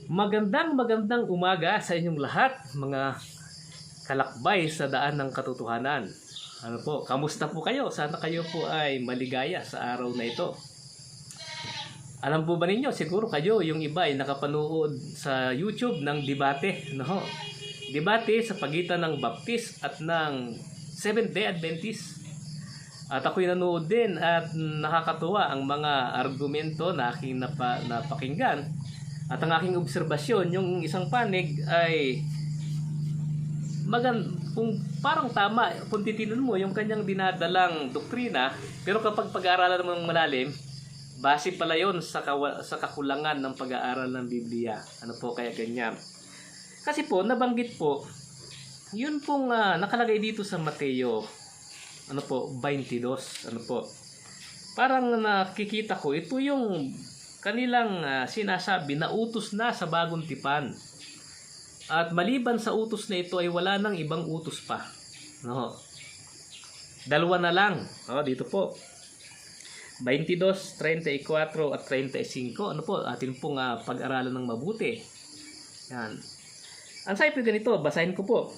Magandang umaga sa inyong lahat, mga kalakbay sa daan ng katotohanan. Ano po, kamusta po kayo? Sana kayo po ay maligaya sa araw na ito. Alam po ba ninyo, siguro kayo, yung iba ay nakapanood sa YouTube ng debate, no? Debate sa pagitan ng Baptist at ng Seventh-day Adventist. At ako'y nanood din at nakakatuwa ang mga argumento na aking napakinggan. At ang aking obserbasyon, yung isang panig ay kung parang tama kung titinan mo yung kanyang dinadalang doktrina, pero kapag pag-aaralan mo ng malalim, base pala yon sa kakulangan ng pag-aaral ng Biblia. Ano po kaya ganyan? Kasi po, nabanggit po, yun pong nakalagay dito sa Mateo, 22, parang nakikita ko, ito yung kanilang sinasabi na utos na sa bagong tipan. At maliban sa utos na ito ay wala nang ibang utos pa. No? Dalawa na lang. Dito po. 22, 34 at 35. Atin pong pag-aralan ng mabuti. Yan. Ang sabi ganito, basahin ko po.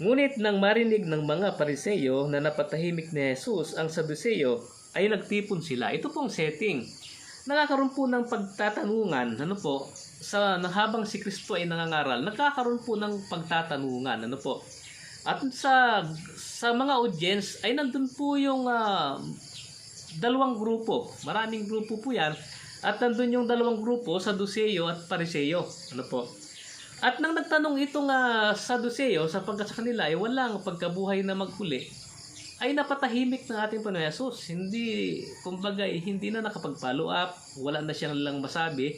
Ngunit nang marinig ng mga Pariseo na napatahimik ni Jesus ang Saduceo, ay nagtipon sila. Ito pong setting. Nakakaroon po ng pagtatanungan, habang si Kristo ay nangangaral, nagkakaroon po ng pagtatanungan, At sa mga audience ay nandun po yung dalawang grupo, maraming grupo po yan, at nandun yung dalawang grupo, Saduceo at Pariseo, At nang nagtanong itong Saduceo, sapagkat sa kanila ay walang pagkabuhay na maghuli, ay napatahimik ng ating Panginoon Hesus. Hindi na nakapag-follow up, wala na siyang lang masabi,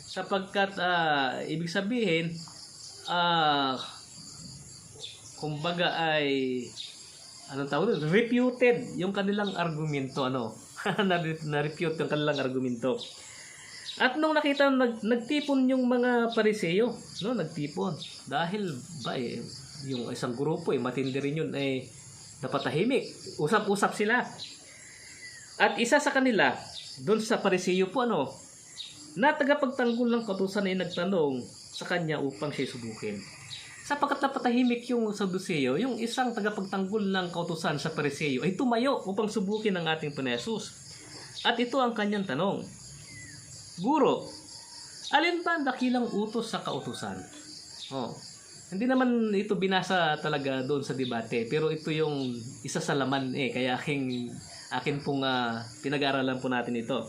sapagkat ibig sabihin, refuted yung kanilang argumento, na-refute yung kanilang argumento. At nung nakita, nagtipon yung mga Pariseo, nagtipon. Dahil yung isang grupo, matindi rin yun, napatahimik. Usap-usap sila. At isa sa kanila, doon sa Pariseo po, na tagapagtanggol ng kautusan ay nagtanong sa kanya upang siya subukin. Sapagkat napatahimik yung Saduceo, yung isang tagapagtanggol ng kautusan sa Pariseo ay tumayo upang subukin ang ating Panginoon Hesus. At ito ang kanyang tanong. Guro, alin ba ang dakilang utos sa kautusan? Hindi naman ito binasa talaga doon sa debate, pero ito yung isa sa laman kaya akin pong pinag-aaralan po natin ito.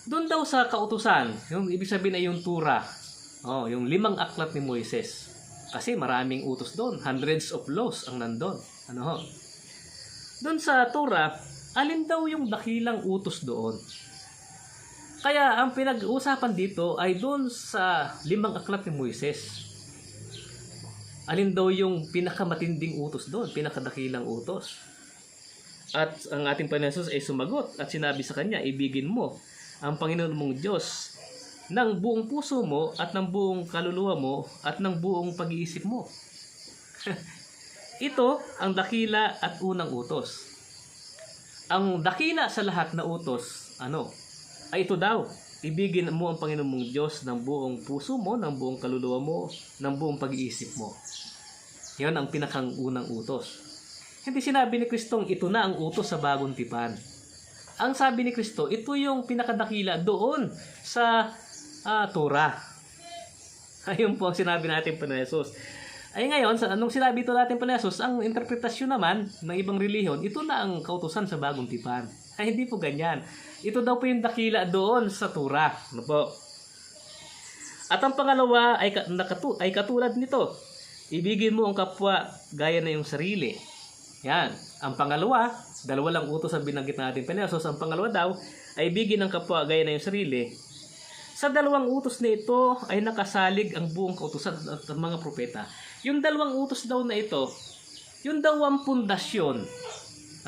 Doon daw sa kautusan, yung ibig sabihin ay yung Tura, yung 5 aklat ni Moises. Kasi maraming utos doon, hundreds of laws ang nandun. Doon sa Tura, alin daw yung dakilang utos doon? Kaya ang pinag-uusapan dito ay doon sa 5 aklat ni Moises. Alin daw yung pinakamatinding utos doon, pinakadakilang utos? At ang ating Panginoon Hesus ay sumagot at sinabi sa kanya, ibigin mo ang Panginoon mong Diyos ng buong puso mo at ng buong kaluluwa mo at ng buong pag-iisip mo. Ito ang dakila at unang utos. Ang dakila sa lahat na utos, ay ito daw, ibigin mo ang Panginoon mong Diyos ng buong puso mo, ng buong kaluluwa mo, ng buong pag-iisip mo. Yan ang pinakang unang utos. Hindi sinabi ni Kristong ito na ang utos sa bagong tipan. Ang sabi ni Kristo, ito yung pinakadakila doon sa Torah. Ayun po ang sinabi natin Panginoon Hesus. Ay ngayon, anong sinabi ito natin Panginoon Hesus, ang interpretasyon naman ng ibang relihiyon, ito na ang kautusan sa bagong tipan. Ay hindi po ganyan. Ito daw po yung dakila doon sa Torah. At ang pangalawa ay katulad nito. Ibigin mo ang kapwa gaya na yung sarili. Yan. Ang pangalawa, dalawa lang utos ang binanggit natin Panginoon Hesus. Ang pangalawa daw ay ibigin ang kapwa gaya na yung sarili. Sa dalawang utos na ito ay nakasalig ang buong kautusan at mga propeta. Yung dalawang utos daw na ito, yun daw ang pundasyon.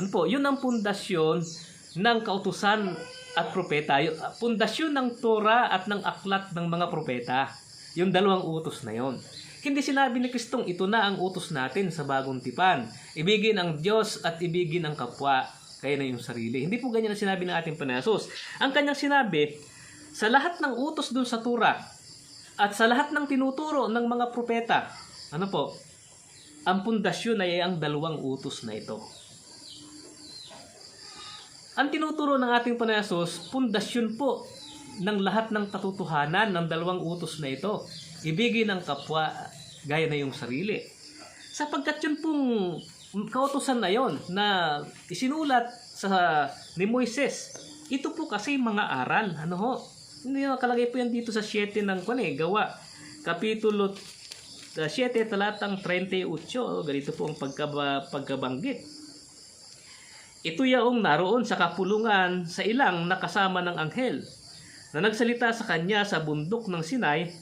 Yun ang pundasyon ng kautusan at propeta. Yung pundasyon ng Torah at ng aklat ng mga propeta. Yung dalawang utos na yon. Hindi sinabi ni Kristong ito na ang utos natin sa bagong tipan. Ibigin ang Diyos at ibigin ang kapwa kaya na yung sarili. Hindi po ganyan ang sinabi ng ating Panginoon Hesus. Ang kanyang sinabi, sa lahat ng utos doon sa Torah, At sa lahat ng tinuturo ng mga propeta, ano po, ang pundasyon ay ang dalawang utos na ito. Ang tinuturo ng ating Panginoon Hesus, pundasyon po ng lahat ng katotohanan ng dalawang utos na ito. Ibigin ang kapwa gaya na yung sarili. Sapagkat yun pong kautusan na yon na isinulat sa ni Moises. Ito po kasi mga aral. Ano ho? Hindi nakalagay po yan dito sa 7 ng Gawa. Kapitulo 7, talatang 38. Ganito po ang pagkabanggit. Ito yaong naroon sa kapulungan sa ilang nakasama ng anghel na nagsalita sa kanya sa bundok ng Sinai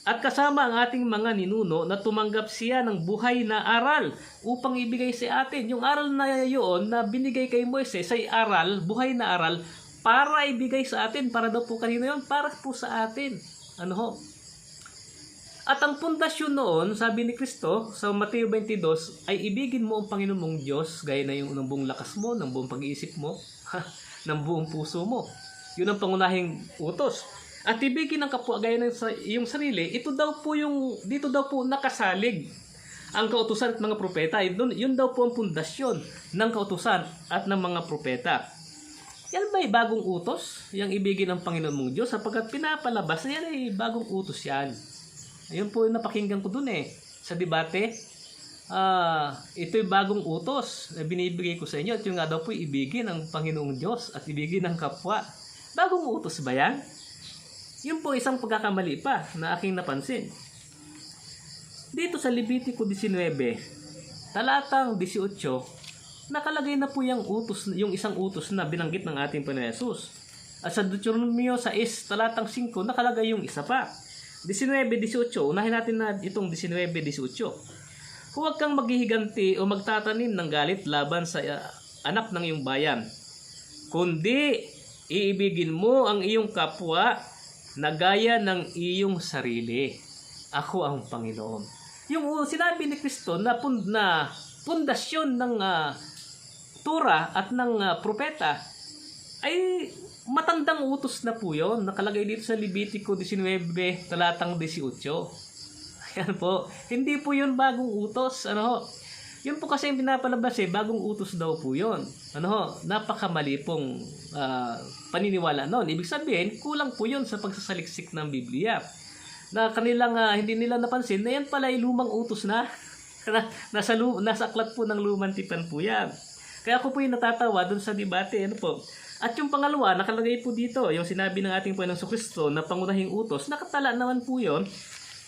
at kasama ang ating mga ninuno na tumanggap siya ng buhay na aral upang ibigay sa atin. Yung aral na yun na binigay kay Moises ay aral, buhay na aral para ibigay sa atin. Para daw po kanino yun? Para po sa atin. Ano ho? At ang pundasyon noon, sabi ni Kristo sa Mateo 22, ay ibigin mo ang Panginoon mong Diyos gaya na yung ng buong lakas mo, ng buong pag-iisip mo, ng buong puso mo. Yun ang pangunahing utos. At ibigin ang kapwa gaya ng iyong sarili, ito daw po yung, dito daw po nakasalig ang kautusan at mga propeta. Yun daw po ang pundasyon ng kautusan at ng mga propeta. Yan ba ay bagong utos? Yang ibigin ang Panginoon mong Diyos sapagkat pinapalabas na yan ay bagong utos yan. Ayun po yung napakinggan ko dun sa debate. Ito'y bagong utos na binibigay ko sa inyo at yung nga daw po ibigin ang Panginoong Diyos at ibigin ang kapwa. Bagong utos ba yan? Yun po isang pagkakamali pa na aking napansin. Dito sa Levitico 19, talatang 18, nakalagay na po yung isang utos na binanggit ng ating Panginoon Hesus. At sa Deuteronomio 6, talatang 5, nakalagay yung isa pa. 19:18, unahin natin na itong 19:18. Huwag kang maghihiganti o magtatanim ng galit laban sa anak ng iyong bayan, kundi iibigin mo ang iyong kapwa na gaya ng iyong sarili. Ako ang Panginoon. Yung sinabi ni Kristo na pundasyon ng Torah at ng propeta ay matandang utos na po yun. Nakalagay dito sa Levitico 19, talatang 18. Ayan po. Hindi po yun bagong utos. Ano ho? Yun po kasi yung pinapalabas bagong utos daw po yun. Ano ho? Napakamali pong paniniwala nun. Ibig sabihin, kulang po yun sa pagsasaliksik ng Biblia. Na kanilang hindi nila napansin na yan pala ay lumang utos na. nasa aklat po ng lumang tipan po yan. Kaya ako po yung natatawa dun sa debate. Ano po? At yung pangalawa, nakalagay po dito, yung sinabi ng ating Panginoong Kristo na pangunahing utos, nakatala naman po yun,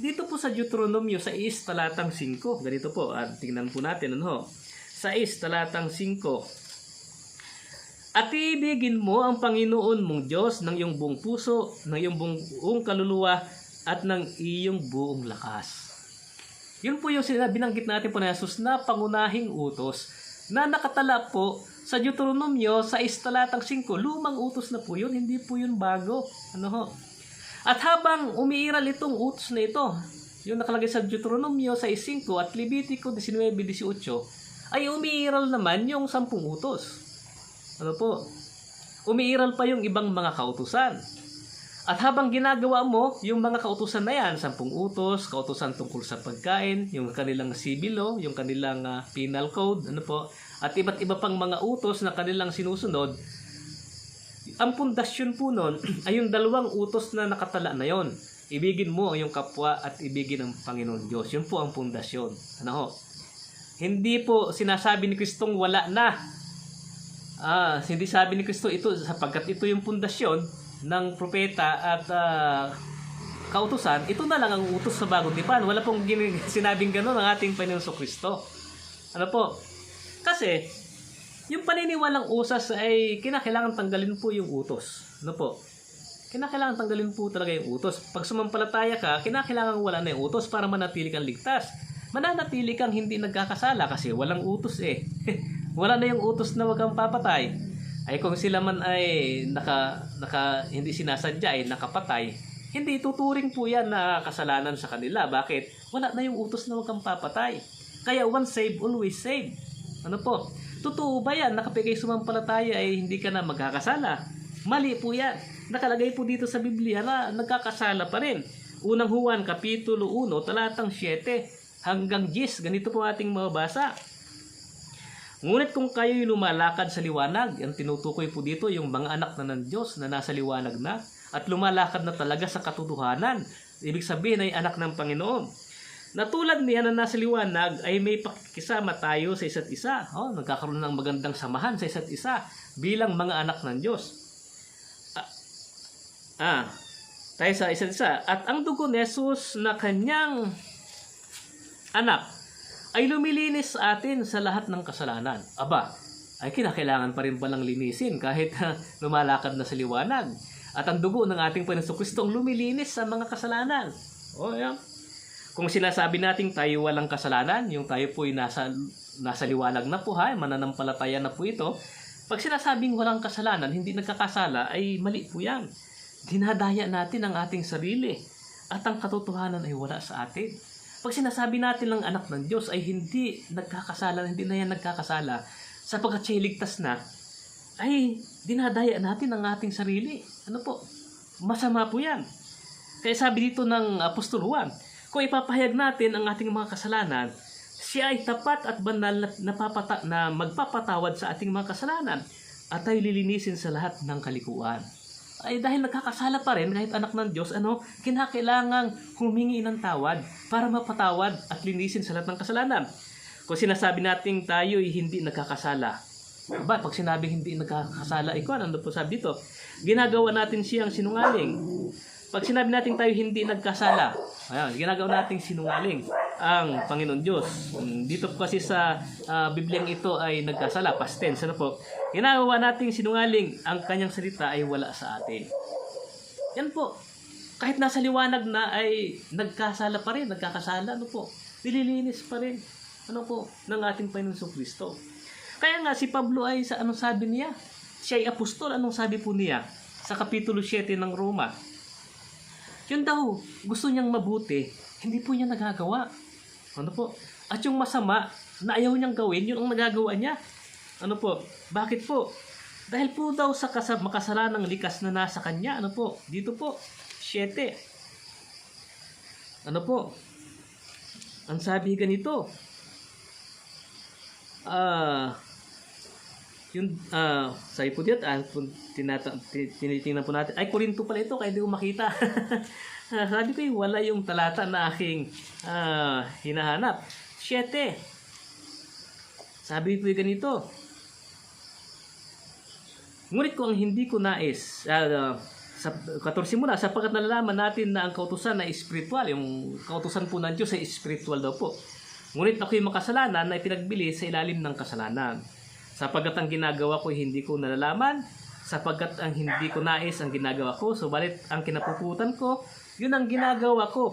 dito po sa Deuteronomio 6, talatang 5. Ganito po, tingnan po natin, 6, talatang 5. At ibigin mo ang Panginoon mong Diyos ng iyong buong puso, ng iyong buong kaluluwa, at ng iyong buong lakas. Yun po yung binanggit natin po na Jesus na pangunahing utos, na nakatala po sa Deuteronomio sa talatang 5, lumang utos na po yun, hindi po yun bago. Ano ho? At habang umiiral itong utos na ito, yung nakalagay sa Deuteronomio sa 5 at Levitico 19:18, ay umiiral naman yung 10 utos. Ano po? Umiiral pa yung ibang mga kautusan. At habang ginagawa mo yung mga kautusan na yan, 10 utos, kautusan tungkol sa pagkain, yung kanilang civil law, yung kanilang penal code, ano po, at iba't iba pang mga utos na kanilang sinusunod, ang pundasyon po nun ay yung dalawang utos na nakatala na yon. Ibigin mo ang iyong kapwa at ibigin ang Panginoon Diyos. Yun po ang pundasyon. Ano ho? Hindi po sinasabi ni Kristong wala na. Hindi sabi ni Kristo ito sapagkat ito yung pundasyon ng propeta at kautusan, ito na lang ang utos sa bagong tipan. Wala pong sinabing gano'n ang ating Panginoon Kristo. Ano po? Kasi, yung paniniwalang usas ay kinakailangan tanggalin po yung utos. Ano po? Kinakailangan tanggalin po talaga yung utos. Pag sumampalataya ka, kinakailangan wala na yung utos para manatili kang ligtas. Mananatili kang hindi nagkakasala kasi walang utos Wala na yung utos na wag kang papatay. Ay kung sila man ay hindi sinasadya ay nakapatay, hindi tuturing po yan na kasalanan sa kanila. Bakit? Wala na yung utos na wag kang papatay. Kaya once saved, always saved. Ano po? Totoo ba yan? Nakapigay sumampalataya ay hindi ka na magkakasala. Mali po yan. Nakalagay po dito sa Biblia na nagkakasala pa rin. Unang Juan, Kapitulo 1, talatang 7 hanggang 10. Ganito po ating mababasa. Ngunit kung kayo'y lumalakad sa liwanag, ang tinutukoy po dito yung mga anak na ng Diyos na nasa liwanag na at lumalakad na talaga sa katotohanan. Ibig sabihin ay anak ng Panginoon. Na tulad niya na nasa liwanag ay may pakikisama tayo sa isa't isa. Nagkakaroon ng magandang samahan sa isa't isa bilang mga anak ng Diyos. Tayo sa isa't isa. At ang dugo ni Jesus na kanyang anak ay lumilinis sa atin sa lahat ng kasalanan. Ay kinakailangan pa rin palang linisin kahit lumalakad na sa liwanag. At ang dugo ng ating Panginoon Kristo ang lumilinis sa mga kasalanan. Yan. Kung sinasabi natin tayo walang kasalanan, yung tayo po ay nasa liwanag na po, mananampalataya na po ito. Pag sinasabing walang kasalanan, hindi nagkakasala, ay mali po yan. Dinadaya natin ang ating sarili at ang katotohanan ay wala sa atin. Pag sinasabi natin lang anak ng Diyos ay hindi nagkakasala, hindi na yan nagkakasala, sapagkat siya'y ligtas na, ay dinadaya natin ang ating sarili. Masama po yan. Kaya sabi dito ng Apostol Juan, kung ipapahayag natin ang ating mga kasalanan, siya ay tapat at banal na magpapatawad sa ating mga kasalanan at ay lilinisin sa lahat ng kalikuan. Ay dahil nagkakasala pa rin kahit anak ng Diyos, kinakailangang humingi ng tawad para mapatawad at linisin sa lahat ng kasalanan. Kung sinasabi natin tayo ay hindi nagkakasala, pag sinabing hindi nagkakasala, ano po sabi dito? Ginagawa natin siyang sinungaling. Pag sinabi natin tayo hindi nagkasala, ginagawa nating sinungaling ang Panginoon Diyos. Dito po kasi sa Bibliang ito ay nagkasala, past tense. Ginagawa nating sinungaling, ang kanyang salita ay wala sa atin. Yan po. Kahit nasa liwanag na ay nagkasala pa rin, nagkakasala, nililinis pa rin, ng ating Panginoon Kristo. Kaya nga si Pablo ay anong sabi niya? Siya ay apostol, anong sabi po niya? Sa Kapitulo 7 ng Roma. Yun daw, gusto niyang mabuti, hindi po niya nagagawa. At yung masama na ayaw niyang gawin, yun ang nagagawa niya. Bakit po? Dahil po daw sa makasalanang likas na nasa kanya, dito po, 7. Ang sabi ganito, sabi po dito, tinitingnan po natin. Ay, Korinto pala ito, kaya hindi ko makita. Sabi ko, wala yung talata na aking hinahanap. 7. Sabi po ganito. Ngunit kung hindi ko nais, 14 muna, sapagkat nalalaman natin na ang kautusan na espiritual, yung kautusan po ng Diyos ay espiritual daw po. Ngunit ako'y makasalanan na ipinagbili sa ilalim ng kasalanan. Sapagkat ang ginagawa ko hindi ko nalalaman, sapagkat ang hindi ko nais ang ginagawa ko, subalit ang kinapuputan ko, yun ang ginagawa ko.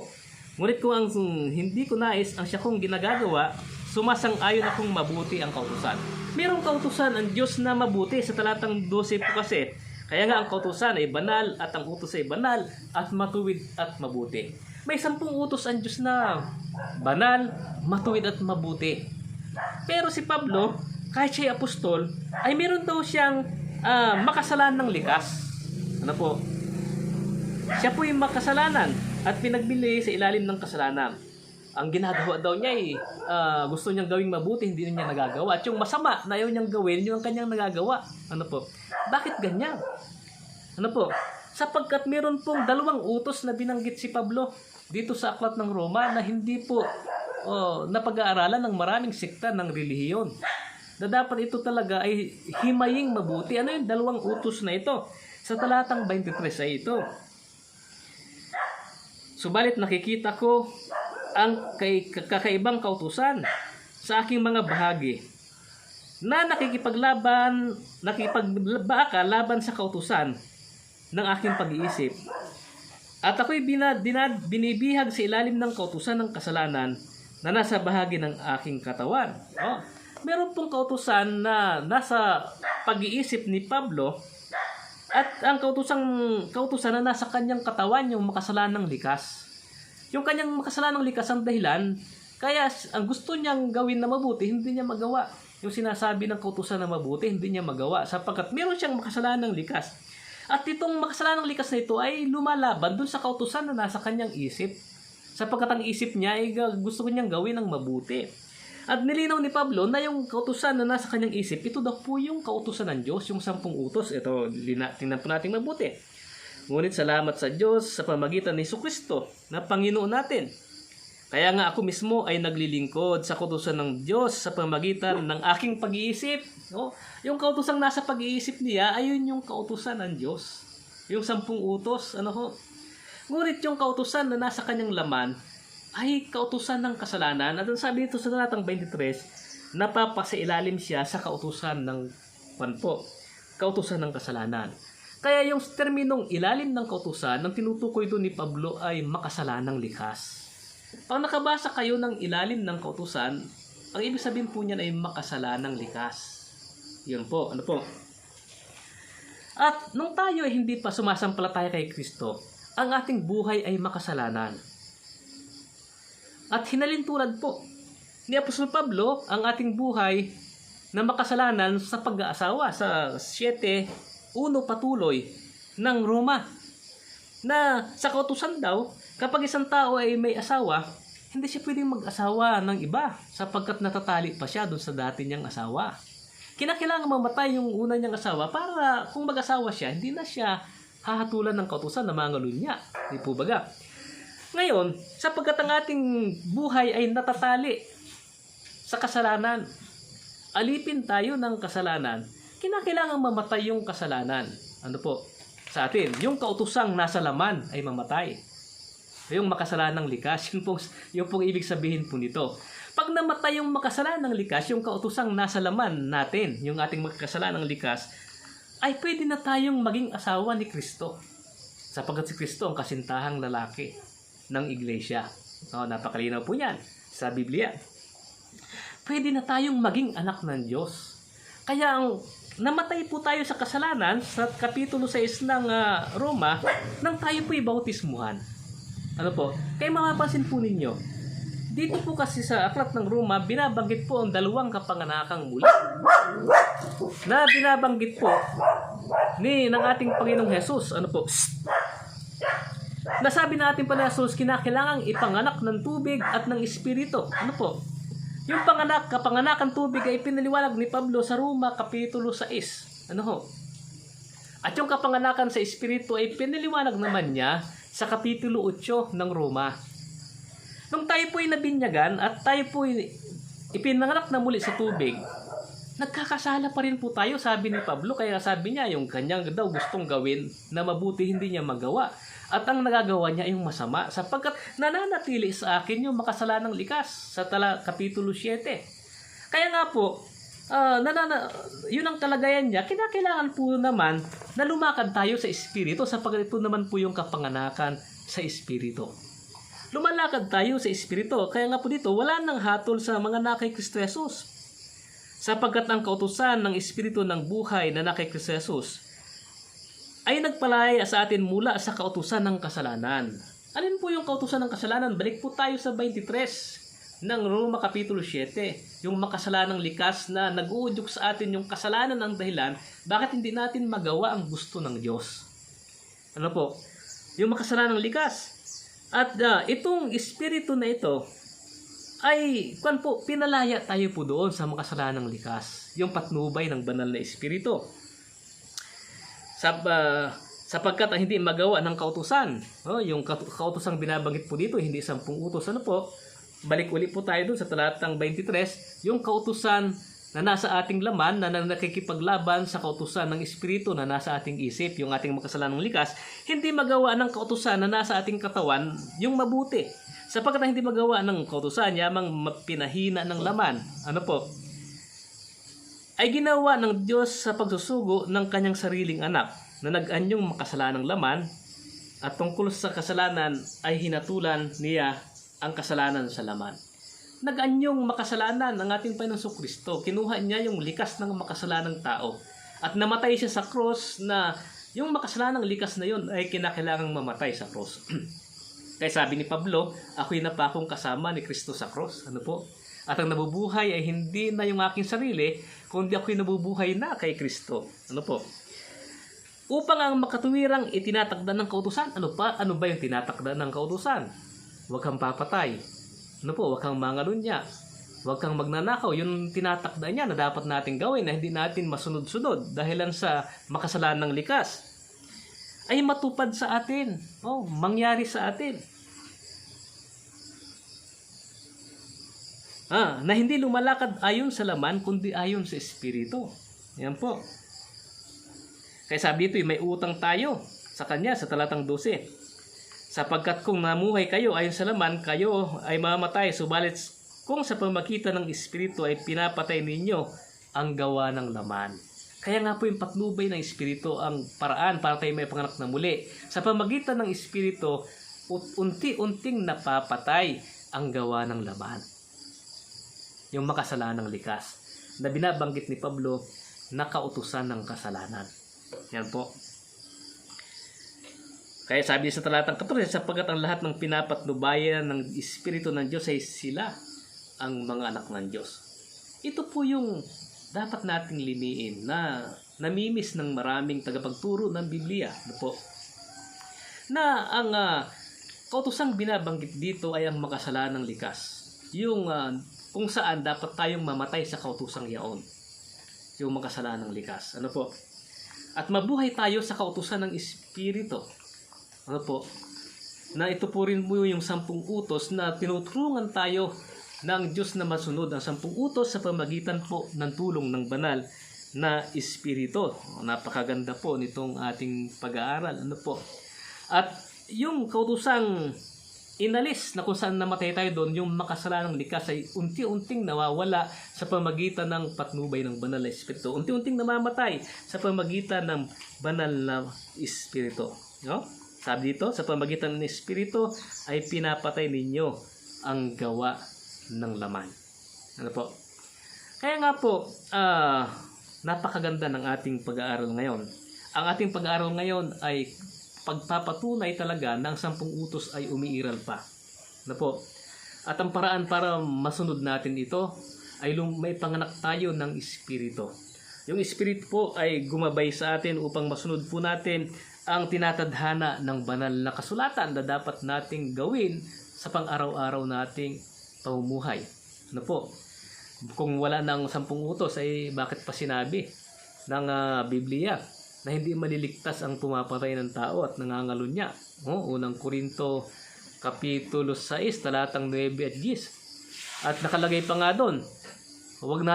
Ngunit kung ang hindi ko nais ang siya kong ginagawa, sumasang-ayon akong mabuti ang kautusan. Mayroong kautusan ang Diyos na mabuti sa talatang 12 po kasi. Kaya nga ang kautusan ay banal at ang utos ay banal at matuwid at mabuti. May 10 utos ang Diyos na banal, matuwid at mabuti. Pero si Pablo, kahit siya apostol, ay meron daw siyang makasalanang likas. Siya po yung makasalanan at pinagbili sa ilalim ng kasalanan. Ang ginagawa daw niya ay gusto niyang gawing mabuti, hindi niya nagagawa. At yung masama na ayaw niyang gawin, yun ang kanyang nagagawa. Bakit ganyan? Sapagkat meron pong 2 utos na binanggit si Pablo dito sa Aklat ng Roma na hindi po napag-aaralan ng maraming sekta ng relihiyon. Na dapat ito talaga ay himaying mabuti. Ano yung 2 utos na ito? Sa talatang 23 ay ito. Subalit nakikita ko ang kakaibang kautusan sa aking mga bahagi na nakikipagbaka laban sa kautusan ng aking pag-iisip. At ako'y binibihag sa ilalim ng kautusan ng kasalanan na nasa bahagi ng aking katawan. Meron pong kautusan na nasa pag-iisip ni Pablo at ang kautusan na nasa kanyang katawan, yung makasalanang likas. Yung kanyang makasalanang likas ang dahilan, kaya ang gusto niyang gawin na mabuti, hindi niya magawa. Yung sinasabi ng kautusan na mabuti, hindi niya magawa sapagkat meron siyang makasalanang likas. At itong makasalanang likas na ito ay lumalaban dun sa kautusan na nasa kanyang isip. Sapagkat ang isip niya ay gusto niyang gawin ng mabuti. At nilinaw ni Pablo na yung kautusan na nasa kanyang isip, ito daw po yung kautusan ng Diyos, yung 10 utos. Ito, tingnan po natin mabuti. Ngunit salamat sa Diyos sa pamagitan ni Jesucristo na Panginoon natin. Kaya nga ako mismo ay naglilingkod sa kautusan ng Diyos sa pamagitan ng aking pag-iisip. No? Yung kautusang nasa pag-iisip niya, ayun yung kautusan ng Diyos. Yung 10 utos, Ngunit yung kautusan na nasa kanyang laman ay kautusan ng kasalanan. At ang sabi dito sa talatang 23, napapasailalim siya sa kautusan ng kautusan ng kasalanan. Kaya yung terminong ilalim ng kautusan, ang tinutukoy doon ni Pablo ay makasalanang likas. Pag nakabasa kayo ng ilalim ng kautusan, ang ibig sabihin po niyan ay makasalanang likas. Yun po, At nung tayo ay hindi pa sumasampalataya kay Kristo, ang ating buhay ay makasalanan. At hinalintulad po ni Apostol Pablo ang ating buhay na makasalanan sa pag-aasawa sa 7:1 patuloy ng Roma. Na sa kautusan daw, kapag isang tao ay may asawa, hindi siya pwedeng mag-asawa ng iba sapagkat natatali pa siya doon sa dati niyang asawa. Kinakailangan mamatay yung una niyang asawa para kung mag-asawa siya, hindi na siya hahatulan ng kautusan na mga lunya. Di po baga? Ngayon, sapagkat ang ating buhay ay natatali sa kasalanan, alipin tayo ng kasalanan, kinakailangan mamatay yung kasalanan. Sa atin, yung kautusang nasa laman ay mamatay. Yung makasalanang likas, yung pong ibig sabihin po nito. Pag namatay yung makasalanang likas, yung kautusang nasa laman natin, yung ating makasalanang likas, ay pwede na tayong maging asawa ni Kristo. Sapagkat si Kristo ang kasintahang lalaki ng iglesia. Napakalinaw po yan sa Biblia. Pwede na tayong maging anak ng Diyos. Kaya namatay po tayo sa kasalanan sa kapitulo 6 ng Roma nang tayo po'y bautismuhan. Kaya mapapansin po ninyo, dito po kasi sa aklat ng Roma, binabanggit po ang 2 kapanganakang muli. Na binabanggit po ng ating Panginoong Jesus. Nasabi natin pa na Jesus, kinakailangang ipanganak ng tubig at ng Espiritu. Yung kapanganakan tubig ay pinaliwanag ni Pablo sa Roma kapitulo 6. At yung kapanganakan sa Espiritu ay pinaliwanag naman niya sa kapitulo 8 ng Roma. Nung tayo po'y nabinyagan at tayo po'y ipinanganak na muli sa tubig, nagkakasala pa rin po tayo, sabi ni Pablo. Kaya sabi niya, yung kanyang daw gustong gawin na mabuti hindi niya magawa. At ang nagagawa niya ay yung masama, sapagkat nananatili sa akin yung makasalanang likas sa kapitulo 7. Kaya nga po, yun ang kalagayan niya. Kinakailangan po naman na lumakad tayo sa Espiritu, sapagkat ito naman po yung kapanganakan sa Espiritu. Lumalakad tayo sa Espiritu. Kaya nga po dito, wala nang hatol sa mga nakay Kristo Jesus. Sapagkat ang kautusan ng Espiritu ng buhay na nakay Kristo Jesus ay nagpalaya sa atin mula sa kautusan ng kasalanan. Alin po yung kautusan ng kasalanan? Balik po tayo sa 23 ng Roma Kapitulo 7. Yung makasalanang likas na nag-uudyok sa atin yung kasalanan ang dahilan bakit hindi natin magawa ang gusto ng Diyos. Yung makasalanang likas. At itong Espiritu na ito ay pinalaya tayo po doon sa makasalanang likas. Yung patnubay ng banal na Espiritu. Sapagkat hindi magawa ng kautusan. Yung kautusang binabanggit po dito, hindi 10 utos. Balik uli po tayo doon sa talatang 23. Yung kautusan na nasa ating laman, na nakikipaglaban sa kautusan ng Espiritu na nasa ating isip, yung ating makasalanang likas, hindi magawa ng kautusan na nasa ating katawan, yung mabuti. Sapagkat hindi magawa ng kautusan, yamang pinahina ng laman. Ay ginawa ng Diyos sa pagsusugo ng kanyang sariling anak na nag-anyong makasalanang laman at tungkol sa kasalanan ay hinatulan niya ang kasalanan sa laman. Nag-anyong makasalanan ng ating Panginoong Kristo. Kinuha niya yung likas ng makasalanang tao at namatay siya sa cross na yung makasalanang likas na yun ay kinakailangang mamatay sa cross. Kaya sabi ni Pablo, ako'y napakong kasama ni Kristo sa cross. At ang nabubuhay ay hindi na yung aking sarili, kundi ako'y nabubuhay na kay Kristo. upang ang makatuwirang itinatakda ng kautusan. Ano ba yung tinatakda ng kautusan? Huwag kang papatay. Ano po? Huwag kang mangalunya. Huwag kang magnanakaw. Yung tinatakda niya na dapat natin gawin na hindi natin masunod-sunod dahilan sa makasalanang likas ay matupad sa atin. Mangyari sa atin. Na hindi lumalakad ayon sa laman kundi ayon sa Espiritu. Yan po. Kaya sabi dito, may utang tayo sa Kanya sa talatang 12. Sapagkat kung namuhay kayo ayon sa laman, kayo ay mamamatay. Subalit kung sa pamagitan ng Espiritu ay pinapatay ninyo ang gawa ng laman. Kaya nga po yung patnubay ng Espiritu ang paraan para tayo may panganak na muli. Sa pamagitan ng Espiritu, unti-unting napapatay ang gawa ng laman. Yung makasalanang likas na binabanggit ni Pablo na kautusan ng kasalanan. Yan po. Kaya sabi sa talatang 14, sapagkat ang lahat ng pinapatnubayan ng Espiritu ng Diyos ay sila ang mga anak ng Diyos. Ito po yung dapat nating liniin na namimiss ng maraming tagapagturo ng Biblia. Po? Na ang kautusang binabanggit dito ay ang makasalanang likas. Yung kung saan dapat tayong mamatay sa kautusang yaon. Yung makasalanang likas. Ano po? At mabuhay tayo sa kautusan ng Espiritu. Ano po? Na ito po rin po yung 10 utos na tinutulungan tayo ng Diyos na masunod ang 10 utos sa pamagitan po ng tulong ng banal na Espiritu. Napakaganda po nitong ating pag-aaral. Ano po? At yung kautusang inalis na kung saan namatay tayo doon, yung makasalanang likas ay unti-unting nawawala sa pamagitan ng patnubay ng banal na Espiritu. Unti-unting namamatay sa pamagitan ng banal na Espiritu. No? Sabi dito, sa pamagitan ng Espiritu ay pinapatay ninyo ang gawa ng laman. Ano po? Kaya nga po, napakaganda ng ating pag-aaral ngayon. Ang ating pag-aaral ngayon ay pagpapatunay talaga ng 10 utos ay umiiral pa. Ano po? At ang paraan para masunod natin ito ay may panganak tayo ng Espiritu. Yung Espiritu po ay gumabay sa atin upang masunod po natin ang tinatadhana ng banal na kasulatan na dapat nating gawin sa pang-araw-araw nating pamumuhay. Ano po? Kung wala ng 10 utos ay bakit pa sinabi ng Biblia na hindi maliligtas ang pumapatay ng tao at nangangalunya? Unang Korinto Kapitulo 6 talatang 9 at 10. At nakalagay pa nga doon, huwag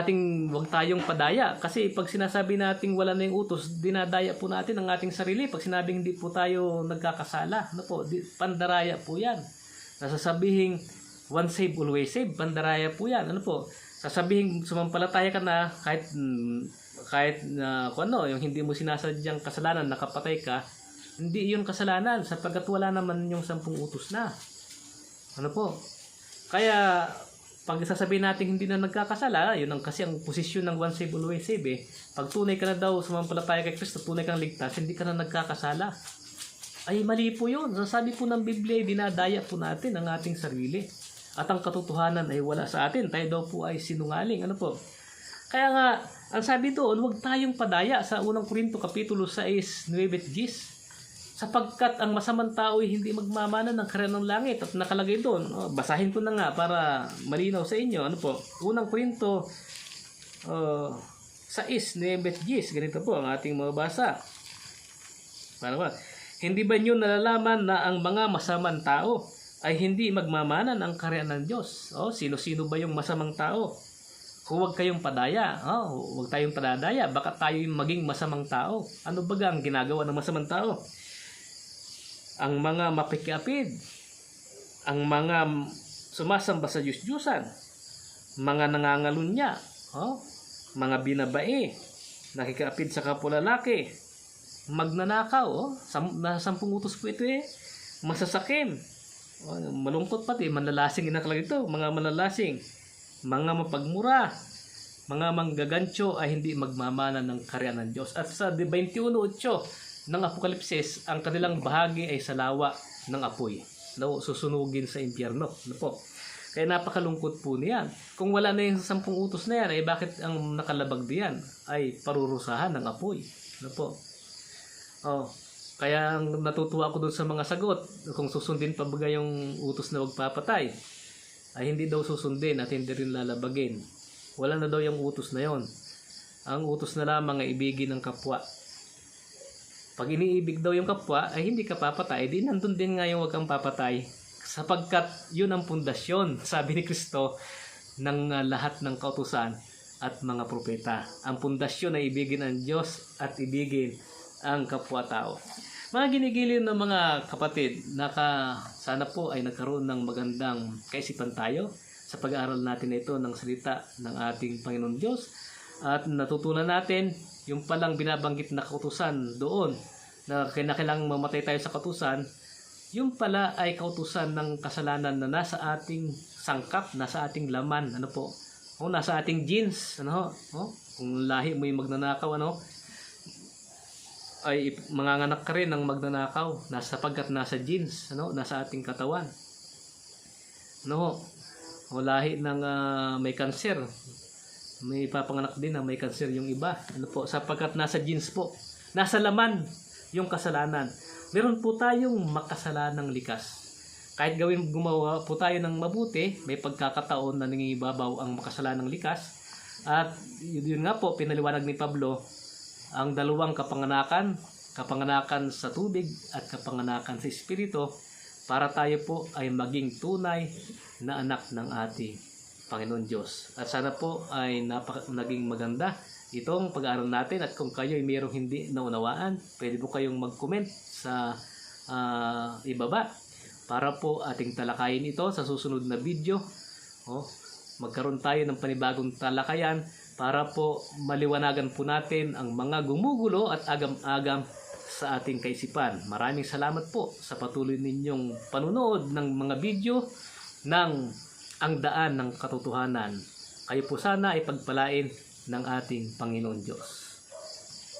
tayong padaya kasi pag sinasabi nating wala na yung utos, dinadaya po natin ang ating sarili. Pag sinabing hindi po tayo nagkakasala, ano po? Pandaraya po 'yan. Nasasabihing once saved, always saved, pandaraya po yan. Ano po? Sasabihin, sumampalataya ka na kahit yung hindi mo sinasadyang kasalanan, nakapatay ka, hindi yun kasalanan sapagkat wala naman yung 10 utos na. Ano po? Kaya, pag sasabihin natin hindi na nagkakasala, yun kasi ang posisyon ng once saved, always saved eh. Pag tunay ka na daw, sumampalataya kay Kristo, tunay kang ligtas, hindi ka na nagkakasala. Ay, mali po yun. Sabi po ng Biblia, dinadaya po natin ang ating sarili. At ang katotohanan ay wala sa atin. Tayo daw po ay sinungaling. Ano po? Kaya nga, ang sabi doon, huwag tayong padaya sa unang Korinto Kapitulo 6, 9 at 10. Sapagkat ang masamang tao ay hindi magmamana ng karyan ng langit. At nakalagay doon, basahin ko na nga para malinaw sa inyo. Ano po? Unang Korinto 6, 9 at 10. Ganito po ang ating mabasa. Para ba? Hindi ba nyo nalalaman na ang mga masamang tao ay hindi magmamana ng karyan ng Diyos? Sino-sino ba yung masamang tao? Huwag kayong padaya. Huwag tayong padadaya. Baka tayo yung maging masamang tao. Ano ba ang ginagawa ng masamang tao? Ang mga mapikiapid, ang mga sumasamba sa Diyos-Diyusan, mga nangangalunya, mga binabae, nakikiapid sa kapulalaki, magnanakaw, 10 utos po ito masasakim, malungkot pati, manlalasing inakalagay ito, mga manlalasing, mga mapagmura, mga manggagancho ay hindi magmamana ng karyan ng Diyos. At sa 21:8 ng Apokalipsis, ang kanilang bahagi ay sa lawa ng apoy, susunugin sa impyerno. Ano po? Kaya napakalungkot po niyan. Kung wala na yung 10 utos na yan, ay bakit ang nakalabag diyan ay parurusahan ng apoy? Ano po? Oh, kaya ang natutuwa ako dun sa mga sagot, kung susundin pa ba yung utos na magpapatay, ay hindi daw susundin at hindi rin lalabagin. Wala na daw yung utos na yon. Ang utos na lamang ay ibigin ng kapwa. Pag iniibig daw yung kapwa, ay hindi ka papatay, di nandun din nga yung wag kang papatay. Sapagkat yun ang pundasyon, sabi ni Kristo, ng lahat ng kautusan at mga propeta. Ang pundasyon ay ibigin ang Diyos at ibigin ang kapwa-tao. Mga ginigiliw ng mga kapatid, sana po ay nagkaroon ng magandang kaisipan tayo sa pag-aaral natin ito ng salita ng ating Panginoon Diyos. At natutunan natin yung palang binabanggit na kautusan doon na kailangang mamatay tayo sa kautusan, yung pala ay kautusan ng kasalanan na nasa ating sangkap, nasa ating laman, ano po? O nasa ating genes, ano? O, kung lahi mo yung magnanakaw, ano? Ay manganganak ka rin ng magnanakaw, sapagkat nasa genes, ano? Nasa ating katawan. Ano? O lahi ng may kanser, may papanganak din na may kanser yung iba, ano po? Sapagkat nasa genes po, nasa laman yung kasalanan. Meron po tayong makasalanang likas. Kahit gumawa po tayo ng mabuti, may pagkakataon na nangingibabaw ang makasalanang likas. At yun nga po, pinaliwanag ni Pablo, ang dalawang kapanganakan sa tubig at kapanganakan sa Espiritu, para tayo po ay maging tunay na anak ng ating Panginoon Diyos. At sana po ay naging maganda itong pag-aaral natin, at kung kayo ay mayroong hindi naunawaan, pwede po kayong mag-comment sa ibaba para po ating talakayin ito sa susunod na video. Magkaroon tayo ng panibagong talakayan para po maliwanagan po natin ang mga gumugulo at agam-agam sa ating kaisipan. Maraming salamat po sa patuloy ninyong panunood ng mga video ng Ang Daan ng Katotohanan. Kayo po sana ay pagpalain ng ating Panginoon Diyos.